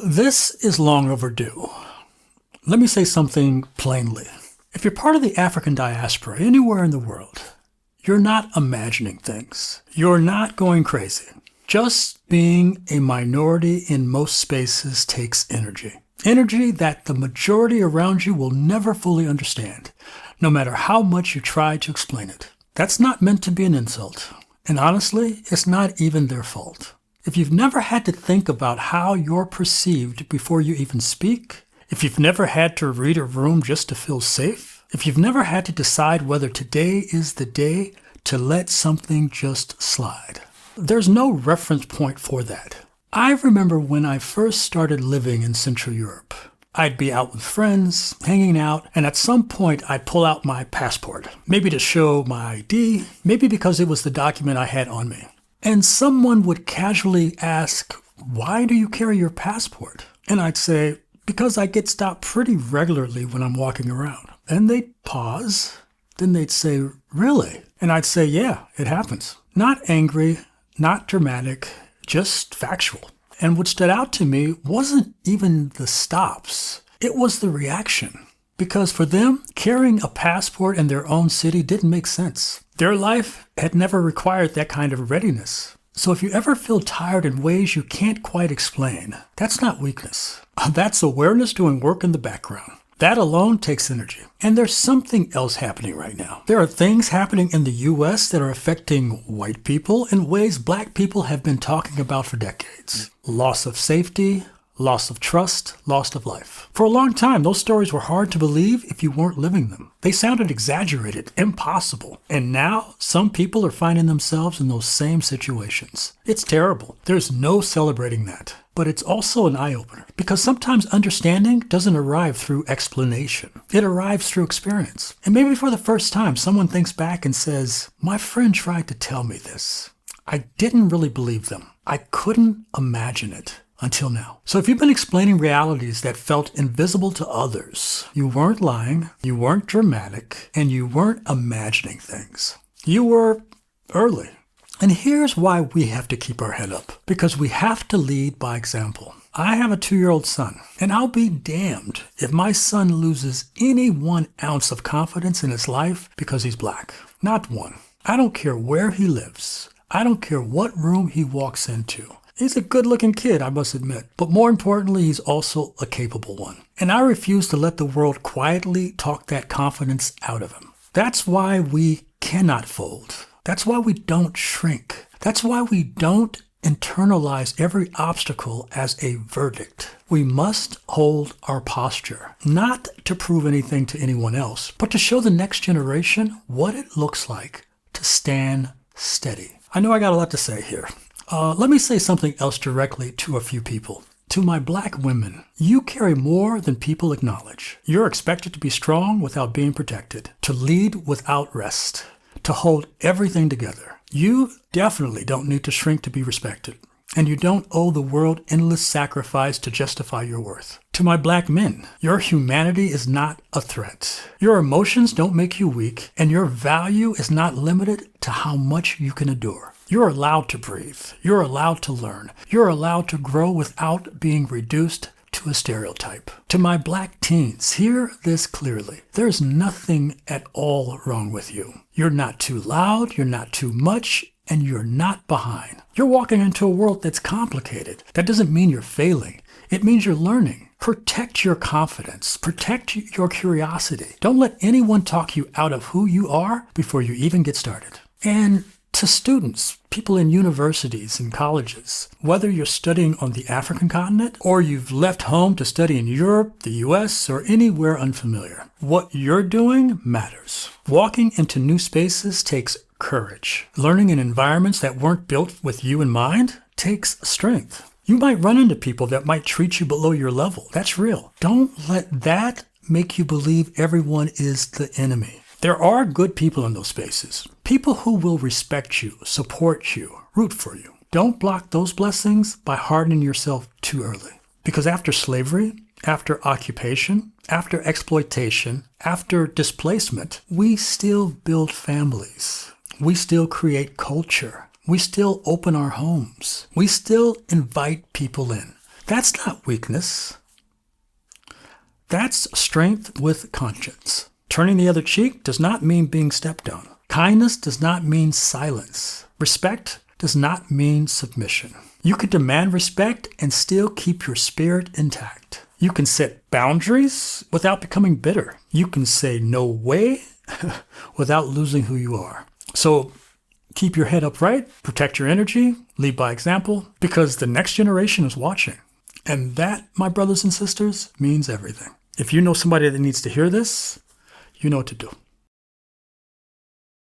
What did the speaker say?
This is long overdue. Let me say something plainly. If you're part of the African diaspora anywhere in the world, you're not imagining things. You're not going crazy. Just being a minority in most spaces takes energy. Energy that the majority around you will never fully understand, no matter how much you try to explain it. That's not meant to be an insult. And honestly, it's not even their fault. If you've never had to think about how you're perceived before you even speak, if you've never had to read a room just to feel safe, if you've never had to decide whether today is the day to let something just slide, there's no reference point for that. I remember when I first started living in Central Europe. I'd be out with friends, hanging out, and at some point I'd pull out my passport, maybe to show my ID, maybe because it was the document I had on me. And someone would casually ask, "Why do you carry your passport?" And I'd say, "Because I get stopped pretty regularly when I'm walking around." And they'd pause. Then they'd say, "Really?" And I'd say, "Yeah, it happens." Not angry, not dramatic, just factual. And what stood out to me wasn't even the stops. It was the reaction. Because for them, carrying a passport in their own city didn't make sense. Their life had never required that kind of readiness. So if you ever feel tired in ways you can't quite explain, that's not weakness. That's awareness doing work in the background. That alone takes energy. And there's something else happening right now. There are things happening in the US that are affecting white people in ways black people have been talking about for decades. Loss of safety, loss of trust, loss of life. For a long time, those stories were hard to believe if you weren't living them. They sounded exaggerated, impossible. And now, some people are finding themselves in those same situations. It's terrible. There's no celebrating that. But it's also an eye-opener, because sometimes understanding doesn't arrive through explanation. It arrives through experience. And maybe for the first time, someone thinks back and says, "My friend tried to tell me this. I didn't really believe them. I couldn't imagine it. Until now." So if you've been explaining realities that felt invisible to others, you weren't lying, you weren't dramatic, and you weren't imagining things. You were early. And here's why we have to keep our head up. Because we have to lead by example. I have a 2-year-old son, and I'll be damned if my son loses any 1 ounce of confidence in his life because he's black. Not one. I don't care where he lives. I don't care what room he walks into. He's a good-looking kid, I must admit. But more importantly, he's also a capable one. And I refuse to let the world quietly talk that confidence out of him. That's why we cannot fold. That's why we don't shrink. That's why we don't internalize every obstacle as a verdict. We must hold our posture, not to prove anything to anyone else, but to show the next generation what it looks like to stand steady. I know I got a lot to say here. Let me say something else directly to a few people. To my black women, you carry more than people acknowledge. You're expected to be strong without being protected, to lead without rest, to hold everything together. You definitely don't need to shrink to be respected. And you don't owe the world endless sacrifice to justify your worth. To my black men, your humanity is not a threat. Your emotions don't make you weak, and your value is not limited to how much you can endure. You're allowed to breathe. You're allowed to learn. You're allowed to grow without being reduced to a stereotype. To my black teens, hear this clearly. There's nothing at all wrong with you. You're not too loud, you're not too much, and you're not behind. You're walking into a world that's complicated. That doesn't mean you're failing. It means you're learning. Protect your confidence. Protect your curiosity. Don't let anyone talk you out of who you are before you even get started. And to students, people in universities and colleges, whether you're studying on the African continent or you've left home to study in Europe, the US, or anywhere unfamiliar, what you're doing matters. Walking into new spaces takes courage. Learning in environments that weren't built with you in mind takes strength. You might run into people that might treat you below your level. That's real. Don't let that make you believe everyone is the enemy. There are good people in those spaces. People who will respect you, support you, root for you. Don't block those blessings by hardening yourself too early. Because after slavery, after occupation, after exploitation, after displacement, we still build families. We still create culture. We still open our homes. We still invite people in. That's not weakness. That's strength with conscience. Turning the other cheek does not mean being stepped on. Kindness does not mean silence. Respect does not mean submission. You can demand respect and still keep your spirit intact. You can set boundaries without becoming bitter. You can say no way without losing who you are. So keep your head upright, protect your energy, lead by example, because the next generation is watching. And that, my brothers and sisters, means everything. If you know somebody that needs to hear this, you know what to do.